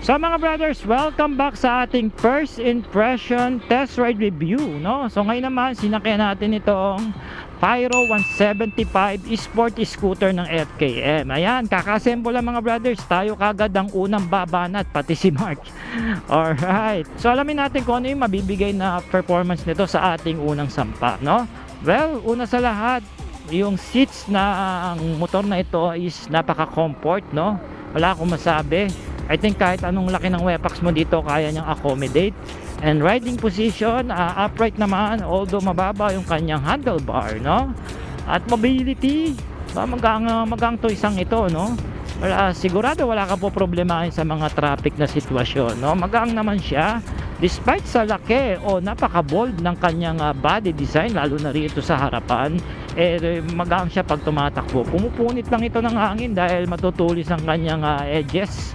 So mga brothers, welcome back sa ating first impression test ride review, no? So ngayon naman, sinakyan natin itong Pyro 175 Sport Scooter ng FKM. Ayan, kakasemble lang mga brothers. Tayo kagad ang unang babanat, pati si Mark. Alright, so alamin natin kung ano yung mabibigay na performance nito sa ating unang sampa, no? Well, una sa lahat, yung seats na ang motor na ito is napaka-comfort, no? Wala akong masabi. I think kahit anong laki ng wepax mo dito kaya niyang accommodate. And riding position, upright naman, although mababa yung kanyang handlebar, no? At mobility, magang to isang ito, no? Sigurado wala ka po problemahin sa mga traffic na sitwasyon, no? Magang naman siya despite sa laki o napaka-bold ng kanyang body design, lalo na rito sa harapan. Magaan siya pag tumatakbo. Pumupunit lang ito ng hangin dahil matutulis ang kanyang edges